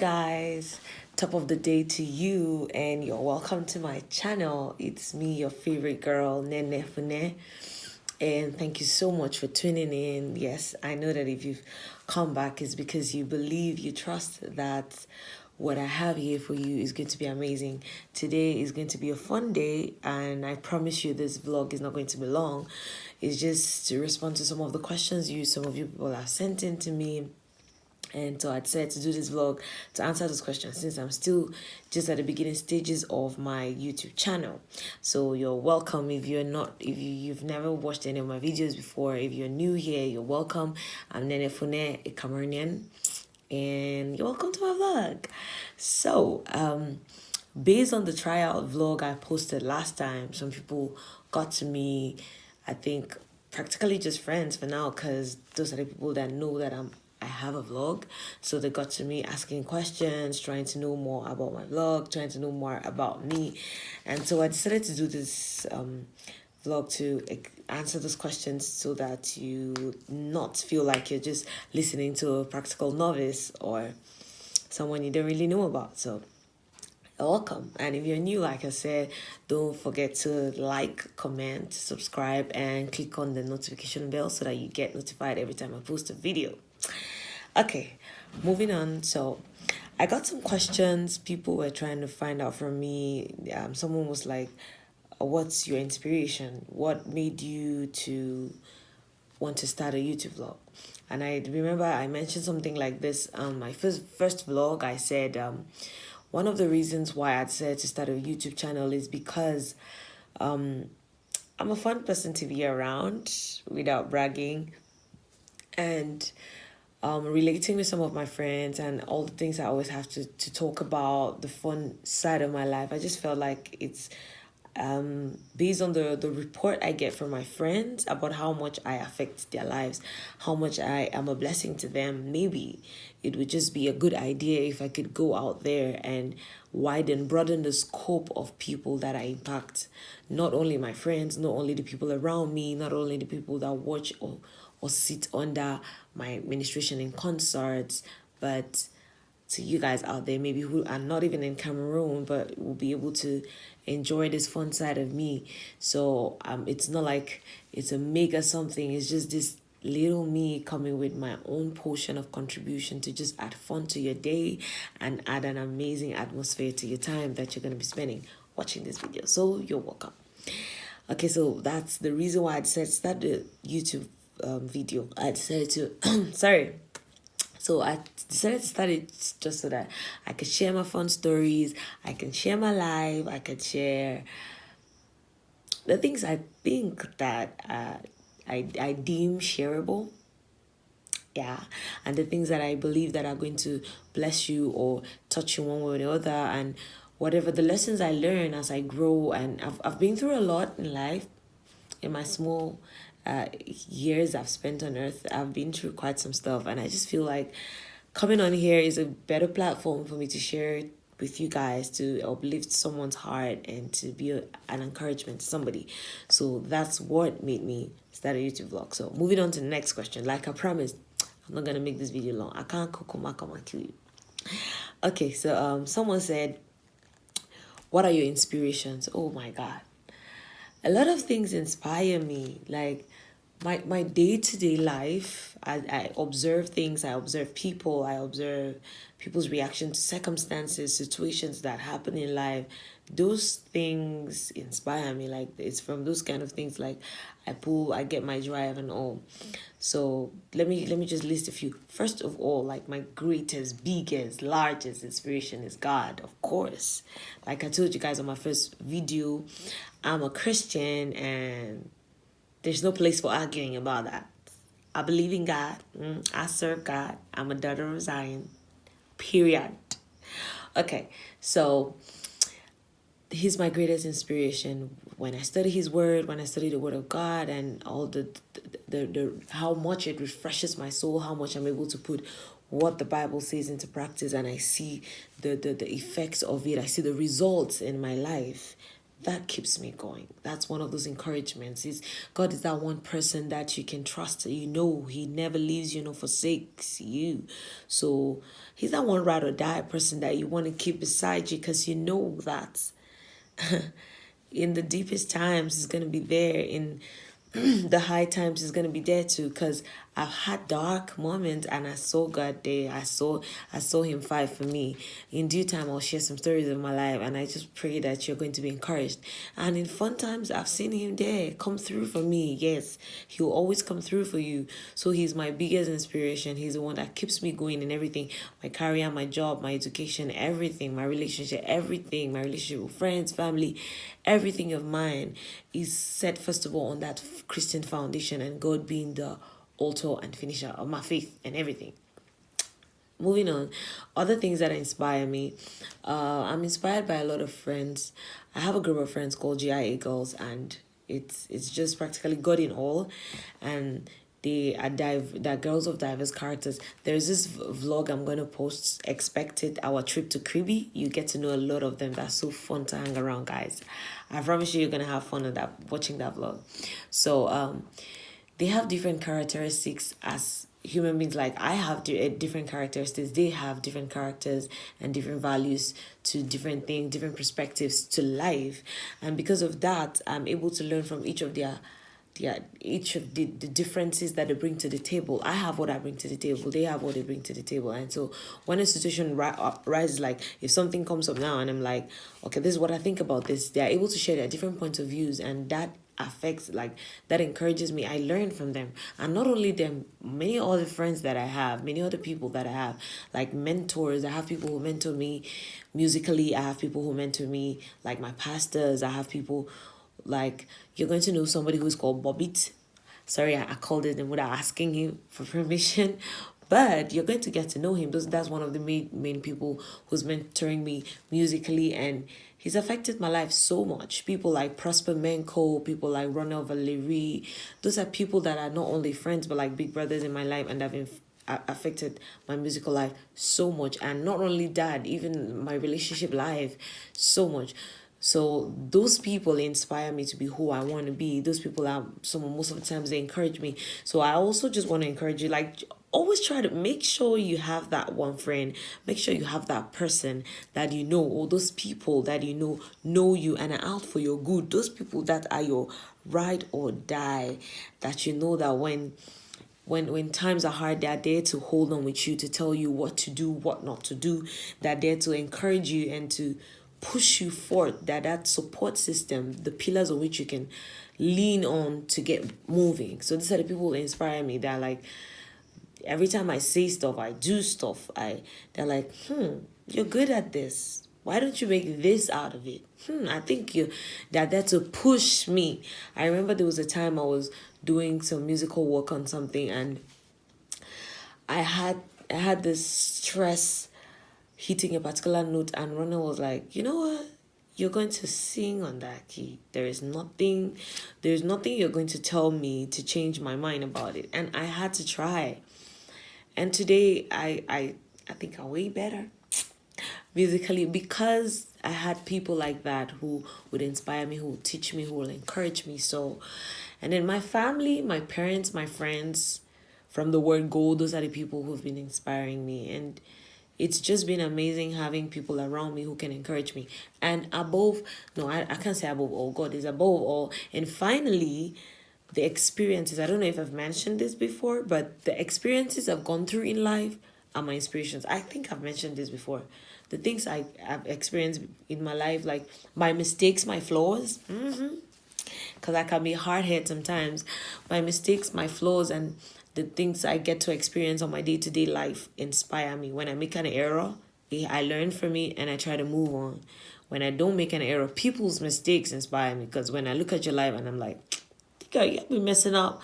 guys, top of the day to you, and you're welcome to my channel. It's me, your favorite girl, Nene Funeh, and thank you so much for tuning in. Yes, I know that if you've come back, it's because you believe, you trust that what I have here for you is going to be amazing. Today is going to be a fun day, and I promise you this vlog is not going to be long. It's just to respond to some of the questions some of you people have sent in to me. And so I decided to do this vlog to answer those questions since I'm still just at the beginning stages of my YouTube channel. So you're welcome if you've never watched any of my videos before. If you're new here, you're welcome. I'm Nene Funeh, a Cameroonian, and you're welcome to my vlog. So based on the tryout vlog I posted last time, some people got to me, I think practically just friends for now, because those are the people that know that I have a vlog. So they got to me asking questions, trying to know more about my vlog, trying to know more about me. And so I decided to do this vlog to answer those questions so that you not feel like you're just listening to a practical novice or someone you don't really know about. So welcome. And if you're new, like I said, don't forget to like, comment, subscribe, and click on the notification bell so that you get notified every time I post a video. Okay, moving on. So I got some questions people were trying to find out from me. Someone was like, what's your inspiration? What made you to want to start a YouTube vlog? And I remember I mentioned something like this on my first vlog. I said one of the reasons why I decided to start a YouTube channel is because I'm a fun person to be around without bragging, and relating with some of my friends and all the things I always have to talk about, the fun side of my life. I just felt like it's based on the report I get from my friends about how much I affect their lives, how much I am a blessing to them. Maybe it would just be a good idea if I could go out there and broaden the scope of people that I impact. Not only my friends, not only the people around me, not only the people that watch or sit under my administration in concerts, but to you guys out there maybe who are not even in Cameroon but will be able to enjoy this fun side of me. So it's not like it's a mega something, it's just this little me coming with my own portion of contribution to just add fun to your day and add an amazing atmosphere to your time that you're going to be spending watching this video. So you're welcome. Okay, so that's the reason why I decided to start the YouTube video. I decided to sorry. So I decided to start it just so that I could share my fun stories, I can share my life, I could share the things I think that I deem shareable. Yeah, and the things that I believe that are going to bless you or touch you one way or the other, and whatever the lessons I learn as I grow. And I've been through a lot in life. In my small years I've spent on earth, I've been through quite some stuff, and I just feel like coming on here is a better platform for me to share with you guys, to uplift someone's heart and to be an encouragement to somebody. So that's what made me start a YouTube vlog. So moving on to the next question. Like I promised, I'm not gonna make this video long. I can't come and kill you. Okay, so someone said, what are your inspirations? Oh my God, a lot of things inspire me. Like my day-to-day life, I observe things, I observe people, I observe people's reaction to circumstances, situations that happen in life. Those things inspire me. Like it's from those kind of things like I get my drive and all. So let me just list a few. First of all, like my greatest, biggest, largest inspiration is God, of course. Like I told you guys on my first video, I'm a Christian, and there's no place for arguing about that. I believe in God. I serve God. I'm a daughter of Zion. Period. Okay, so he's my greatest inspiration. When I study his word, when I study the word of God, and all the how much it refreshes my soul, how much I'm able to put what the Bible says into practice, and I see the effects of it. I see the results in my life. that keeps me going. That's one of those encouragements. Is God is that one person that you can trust. You know He never leaves you nor forsakes you. So He's that one ride or die person that you want to keep beside you, because you know that in the deepest times He's gonna be there. In the high times He's gonna be there too, because I've had dark moments and I saw God there. I saw Him fight for me. In due time I'll share some stories of my life, and I just pray that you're going to be encouraged. And in fun times I've seen Him there come through for me. Yes, He'll always come through for you. So He's my biggest inspiration. He's the one that keeps me going in everything. My career, my job, my education, everything, my relationship, everything, my relationship with friends, family, everything of mine is set first of all on that Christian foundation, and God being the author and finisher of my faith and everything. Moving on, other things that inspire me. I'm inspired by a lot of friends. I have a group of friends called GIA Girls, and it's just practically God in all, and they're girls of diverse characters. There's this vlog I'm going to post. Expect it. Our trip to Kribi. You get to know a lot of them. That's so fun to hang around, guys. I promise you're gonna have fun with that, watching that vlog. So they have different characteristics as human beings. Like I have different characteristics, they have different characters and different values to different things, different perspectives to life. And because of that, I'm able to learn from each of each of the differences that they bring to the table. I have what I bring to the table, they have what they bring to the table. And so when a situation rises, like if something comes up now and I'm like, okay, this is what I think about this, they're able to share their different points of views, and that affects, like, that encourages me. I learn from them. And not only them, many other friends that I have, many other people that I have, like mentors. I have people who mentor me musically. I have people who mentor me, like my pastors. I have people, like, you're going to know somebody who's called Bobbit. Sorry, I called it him without asking him for permission. But you're going to get to know him. That's one of the main people who's mentoring me musically, and he's affected my life so much. People like Prosper Menko, people like Ronald Valerie. Those are people that are not only friends, but like big brothers in my life, and have affected my musical life so much. And not only that, even my relationship life so much. So those people inspire me to be who I want to be. Those people are most of the times they encourage me. So I also just want to encourage you, like, always try to make sure you have that one friend. Make sure you have that person that you know, or those people that you know you and are out for your good. Those people that are your ride or die, that you know that when times are hard, they're there to hold on with you, to tell you what to do, what not to do. They're there to encourage you and to push you forward. That support system, the pillars on which you can lean on to get moving. So these are the people who inspire me. They're like, every time I say stuff, I do stuff, they're like, you're good at this. Why don't you make this out of it? I think they're there to push me. I remember there was a time I was doing some musical work on something, and I had this stress hitting a particular note, and Rona was like, you know what? You're going to sing on that key. There's nothing you're going to tell me to change my mind about it. And I had to try. And today I think I'm way better musically, because I had people like that who would inspire me, who would teach me, who will encourage me. So, and then my family, my parents, my friends, from the word go, those are the people who've been inspiring me. And it's just been amazing having people around me who can encourage me. And above, no, I can't say above all, God is above all. And finally, the experiences, I don't know if I've mentioned this before, but the experiences I've gone through in life are my inspirations. I think I've mentioned this before. The things I've experienced in my life, like my mistakes, my flaws, because I can be hard-headed sometimes. My mistakes, my flaws, and the things I get to experience on my day-to-day life inspire me. When I make an error, I learn from it and I try to move on. When I don't make an error, people's mistakes inspire me, because when I look at your life and I'm like, you've been messing up,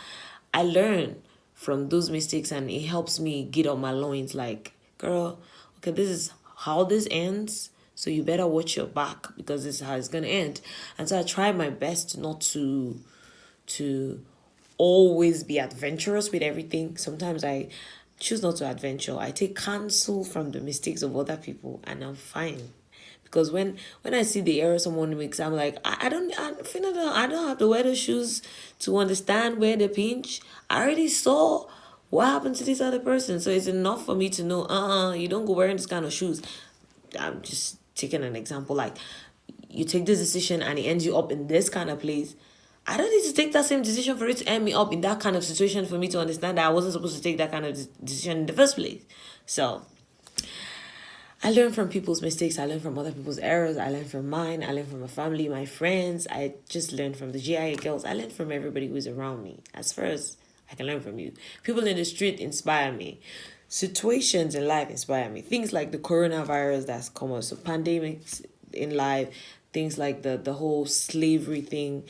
I learn from those mistakes, and it helps me get on my loins, like, girl, okay, this is how this ends, so you better watch your back, because this is how it's gonna end. And so I try my best not to always be adventurous with everything. Sometimes I choose not to adventure. I take counsel from the mistakes of other people, and I'm fine, Because when I see the error someone makes, I'm like, I don't have to wear those shoes to understand where the pinch. I already saw what happened to this other person. So it's enough for me to know, you don't go wearing this kind of shoes. I'm just taking an example. Like, you take this decision and it ends you up in this kind of place. I don't need to take that same decision for it to end me up in that kind of situation for me to understand that I wasn't supposed to take that kind of decision in the first place. So I learn from people's mistakes. I learn from other people's errors. I learn from mine. I learn from my family, my friends. I just learn from the GIA girls. I learn from everybody who's around me. As far as I can learn from you. People in the street inspire me. Situations in life inspire me. Things like the coronavirus that's come up. So pandemics in life. Things like the whole slavery thing.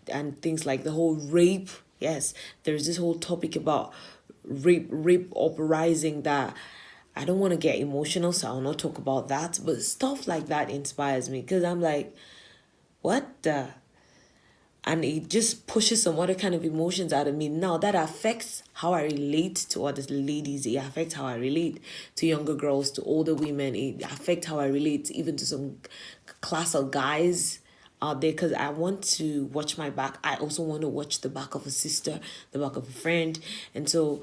And things like the whole rape. Yes, there's this whole topic about rape uprising that I don't want to get emotional, so I'll not talk about that. But stuff like that inspires me because I'm like, what the? And it just pushes some other kind of emotions out of me. Now that affects how I relate to other ladies. It affects how I relate to younger girls, to older women. It affects how I relate even to some class of guys out there, because I want to watch my back. I also want to watch the back of a sister, the back of a friend. And so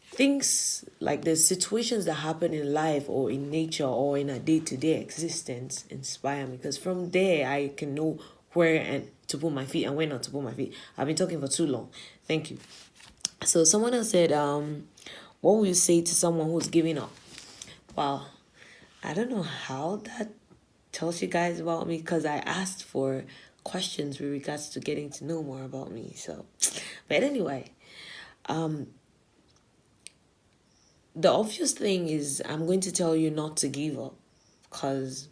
things like the situations that happen in life or in nature or in a day-to-day existence inspire me, because from there I can know where and to put my feet and where not to put my feet. I've been talking for too long. Thank you. So someone else said, what will you say to someone who's giving up? Well, I don't know how that tells you guys about me, because I asked for questions with regards to getting to know more about me. So, but anyway, the obvious thing is I'm going to tell you not to give up, because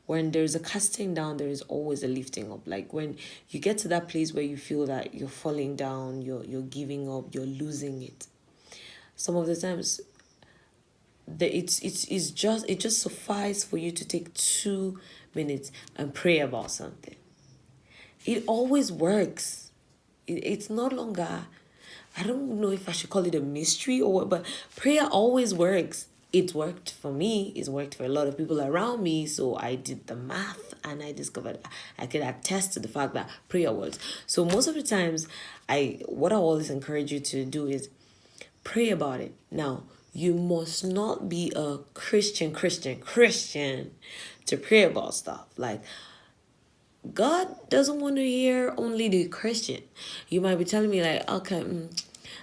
when there's a casting down, there is always a lifting up. Like when you get to that place where you feel that you're falling down, you're giving up, you're losing it. Some of the times, it just suffices for you to take 2 minutes and pray about something. It always works. It's no longer, I don't know if I should call it a mystery or what, but prayer always works. It worked for me. It's worked for a lot of people around me. So I did the math and I discovered I could attest to the fact that prayer works. So most of the times, what I always encourage you to do is pray about it. Now, you must not be a Christian to pray about stuff. Like, God doesn't want to hear only the Christian. You might be telling me like, okay,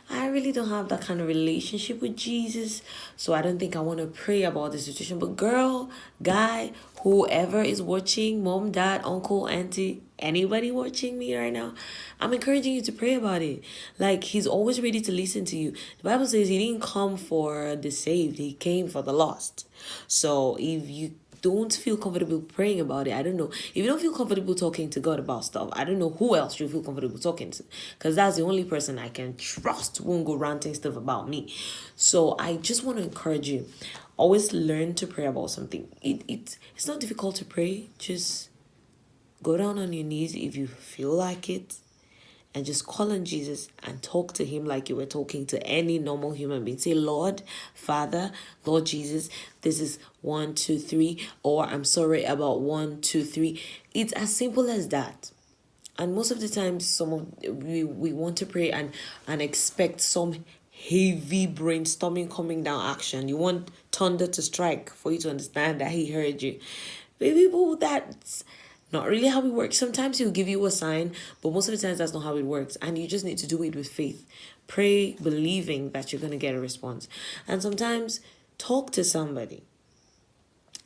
I really don't have that kind of relationship with Jesus, so I don't think I want to pray about the situation. But girl, guy, whoever is watching, mom, dad, uncle, auntie, anybody watching me right now, I'm encouraging you to pray about it. Like, he's always ready to listen to you. The Bible says he didn't come for the saved, he came for the lost. So if you don't feel comfortable praying about it, I don't know. If you don't feel comfortable talking to God about stuff, I don't know who else you feel comfortable talking to, because that's the only person I can trust won't go ranting stuff about me. So I just want to encourage you, always learn to pray about something. It's not difficult to pray. Just go down on your knees if you feel like it, and just call on Jesus and talk to him like you were talking to any normal human being. Say, Lord, Father, Lord Jesus, this is 1, 2, 3, or I'm sorry about 1, 2, 3. It's as simple as that. And most of the time, we want to pray and expect some heavy brainstorming coming down action. You want thunder to strike for you to understand that he heard you. Baby boo, that's not really how it works. Sometimes he'll give you a sign, but most of the times that's not how it works. And you just need to do it with faith. Pray believing that you're going to get a response. And sometimes talk to somebody.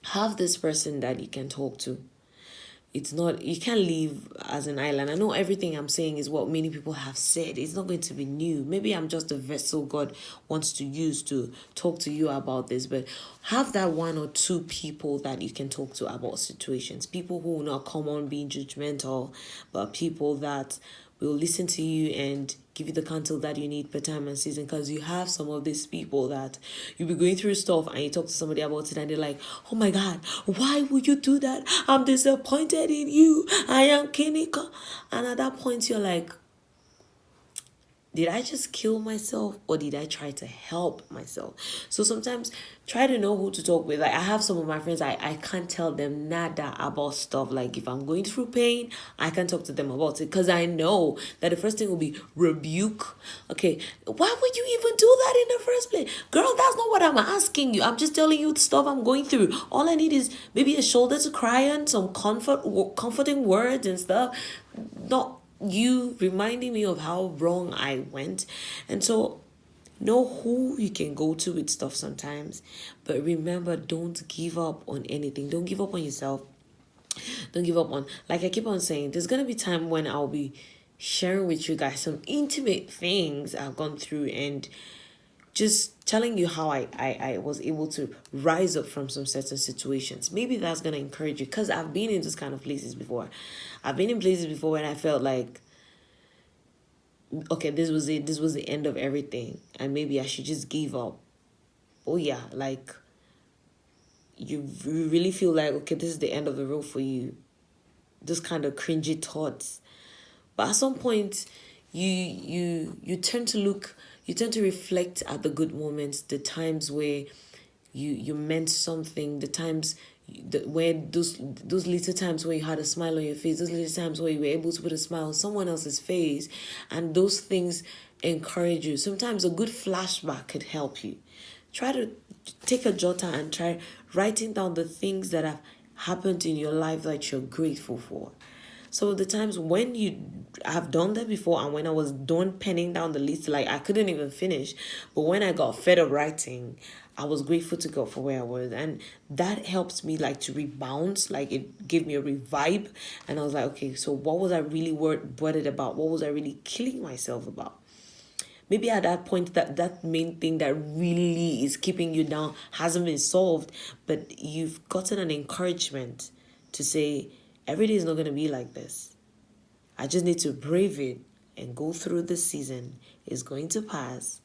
Have this person that you can talk to. It's not, you can't live as an island. I know everything I'm saying is what many people have said. It's not going to be new. Maybe I'm just a vessel God wants to use to talk to you about this, but have that 1 or 2 people that you can talk to about situations. People who will not come on being judgmental, but people that will listen to you and give you the counsel that you need per time and season. Because you have some of these people that you'll be going through stuff and you talk to somebody about it and they're like, oh my God, why would you do that? I'm disappointed in you. I am Kinika. And at that point you're like, did I just kill myself or did I try to help myself? So sometimes try to know who to talk with. Like I have some of my friends, I can't tell them nada about stuff. Like if I'm going through pain, I can talk to them about it because I know that the first thing will be rebuke. Okay, why would you even do that in the first place? Girl, that's not what I'm asking you. I'm just telling you the stuff I'm going through. All I need is maybe a shoulder to cry on, some comforting words and stuff. Not you reminding me of how wrong I went. And so know who you can go to with stuff sometimes. But remember, don't give up on anything. Don't give up on yourself. Don't give up on, like I keep on saying, there's going to be time when I'll be sharing with you guys some intimate things I've gone through and just telling you how I was able to rise up from some certain situations. Maybe that's going to encourage you because I've been in those kind of places before. I've been in places before when I felt like, okay, this was it. This was the end of everything. And maybe I should just give up. Oh, yeah. Like, you really feel like, okay, this is the end of the road for you. Those kind of cringy thoughts. But at some point, you tend to look, you tend to reflect at the good moments, the times where you meant something, the times where those little times where you had a smile on your face, those little times where you were able to put a smile on someone else's face, and those things encourage you. Sometimes a good flashback could help you. Try to take a jotter and try writing down the things that have happened in your life that you're grateful for. So the times when you have done that before and when I was done penning down the list, like I couldn't even finish. But when I got fed up writing, I was grateful to God for where I was. And that helps me like to rebound. Like it gave me a revive. And I was like, okay, so what was I really worried about? What was I really killing myself about? Maybe at that point that main thing that really is keeping you down hasn't been solved, but you've gotten an encouragement to say, every day is not going to be like this. I just need to brave it and go through this season. It's going to pass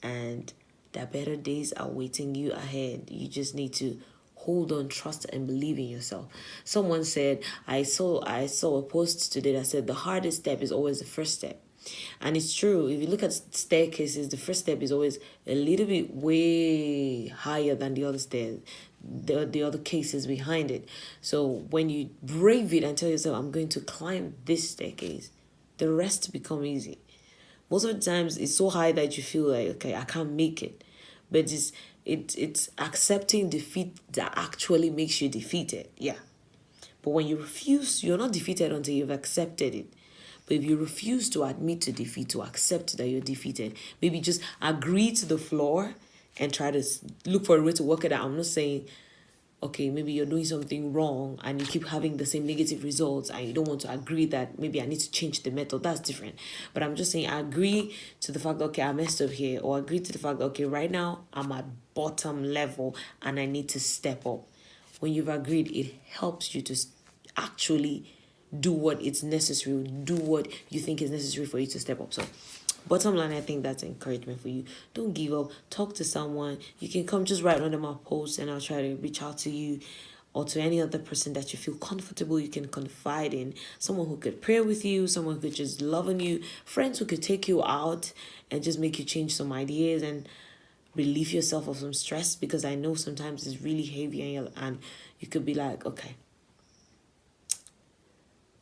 and that better days are waiting you ahead. You just need to hold on, trust, and believe in yourself. Someone said, I saw a post today that said the hardest step is always the first step. And it's true. If you look at staircases, the first step is always a little bit way higher than the other stairs, the other cases behind it. So when you brave it and tell yourself, I'm going to climb this staircase, the rest become easy. Most of the times it's so high that you feel like, okay, I can't make it. But it's accepting defeat that actually makes you defeated. Yeah. But when you refuse, you're not defeated until you've accepted it. But if you refuse to admit to defeat, to accept that you're defeated, maybe just agree to the floor and try to look for a way to work it out. I'm not saying, okay, maybe you're doing something wrong and you keep having the same negative results and you don't want to agree that maybe I need to change the method. That's different. But I'm just saying, agree to the fact that, okay, I messed up here, or agree to the fact that, okay, right now I'm at bottom level and I need to step up. When you've agreed, it helps you to actually do what is necessary, do what you think is necessary for you to step up. So bottom line, I think that's encouragement for you. Don't give up. Talk to someone. You can come just right under my post and I'll try to reach out to you or to any other person that you feel comfortable you can confide in. Someone who could pray with you, someone who could just love on you, friends who could take you out and just make you change some ideas and relieve yourself of some stress, because I know sometimes it's really heavy and you could be like, okay,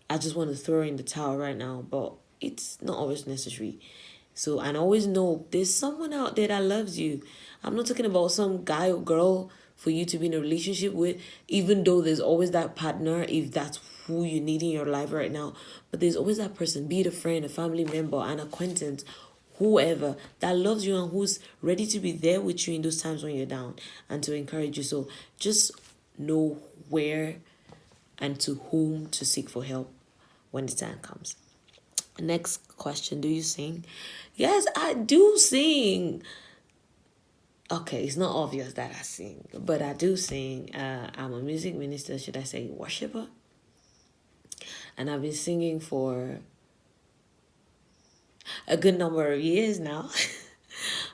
I just want to throw in the towel right now, but it's not always necessary. So, and always know there's someone out there that loves you. I'm not talking about some guy or girl for you to be in a relationship with, even though there's always that partner, if that's who you need in your life right now. But there's always that person, be it a friend, a family member, an acquaintance, whoever that loves you and who's ready to be there with you in those times when you're down and to encourage you. So just know where and to whom to seek for help when the time comes. Next question, do you sing? Yes, I do sing. Okay, it's not obvious that I sing, but I do sing. I'm a music minister, should I say worshiper? And I've been singing for a good number of years now.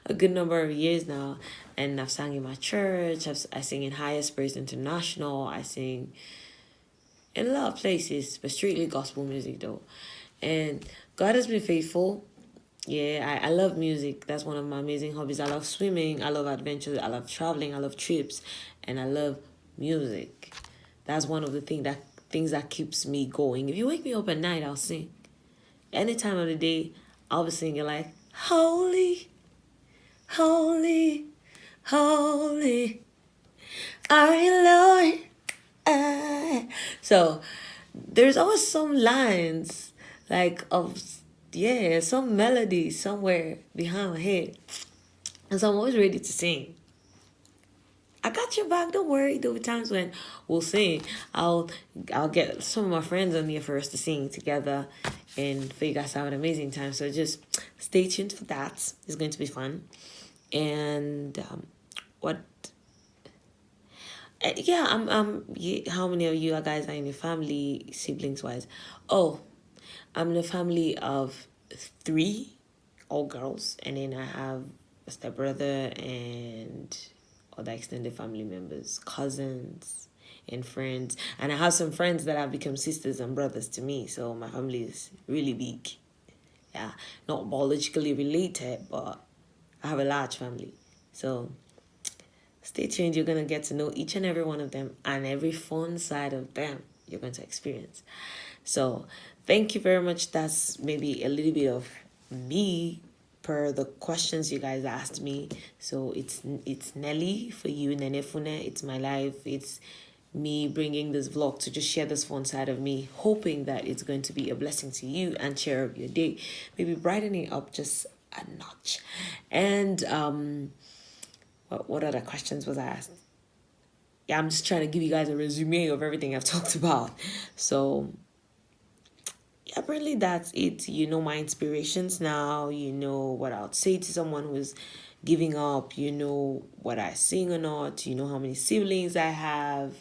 A good number of years now. And I've sang in my church. I sing in Highest Praise International. I sing in a lot of places, but strictly gospel music though. And God has been faithful. Yeah, I love music. That's one of my amazing hobbies. I love swimming. I love adventures. I love traveling. I love trips, and I love music. That's one of the things that keeps me going. If you wake me up at night, I'll sing. Any time of the day, I'll be singing like holy, holy, holy, are you Lord? So there's always some lines like of yeah, some melody somewhere behind my head. And so I'm always ready to sing. I got your back, don't worry. There'll be times when we'll sing. I'll get some of my friends on here for us to sing together and for you guys to have an amazing time. So just stay tuned for that. It's going to be fun. And what yeah, how many of you guys are in your family, siblings wise? Oh, I'm in a family of 3, all girls, and then I have a stepbrother and other extended family members, cousins and friends. And I have some friends that have become sisters and brothers to me, so my family is really big. Yeah, not biologically related, but I have a large family. So stay tuned. You're going to get to know each and every one of them and every fun side of them you're going to experience. So thank you very much. That's maybe a little bit of me per the questions you guys asked me. So it's Nelly for you, Nene Funeh. It's my life. It's me bringing this vlog to just share this fun side of me, hoping that it's going to be a blessing to you and cheer up your day, maybe brighten it up just a notch. And what other questions was asked? Yeah, I'm just trying to give you guys a resume of everything I've talked about. So yeah, apparently that's it. You know my inspirations now. You know what I would say to someone who's giving up. You know what I sing or not. You know how many siblings I have.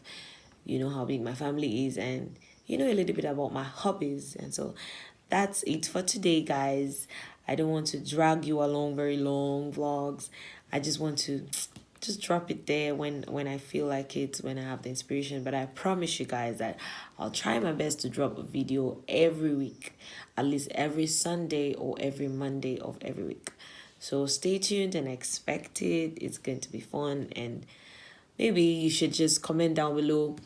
You know how big my family is. And you know a little bit about my hobbies. And so that's it for today, guys. I don't want to drag you along very long vlogs. I just want to just drop it there when I feel like it, when I have the inspiration. But I promise you guys that I'll try my best to drop a video every week, at least every Sunday or every Monday of every week. So stay tuned and expect it. It's going to be fun, and maybe you should just comment down below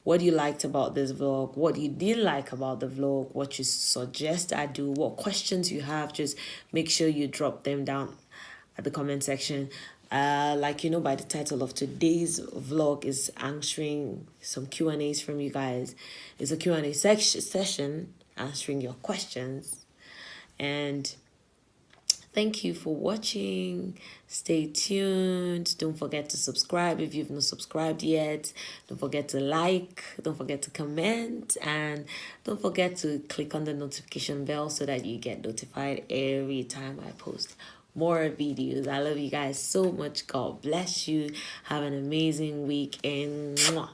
what you liked about this vlog, what you didn't like about the vlog, what you suggest I do, what questions you have. Just make sure you drop them down at the comment section. Like you know, by the title of today's vlog is answering some Q&As from you guys. It's a Q&A session answering your questions. And thank you for watching. Stay tuned. Don't forget to subscribe if you've not subscribed yet. Don't forget to like. Don't forget to comment. And don't forget to click on the notification bell so that you get notified every time I post more videos. I love you guys so much. God bless you. Have an amazing week. And mwah.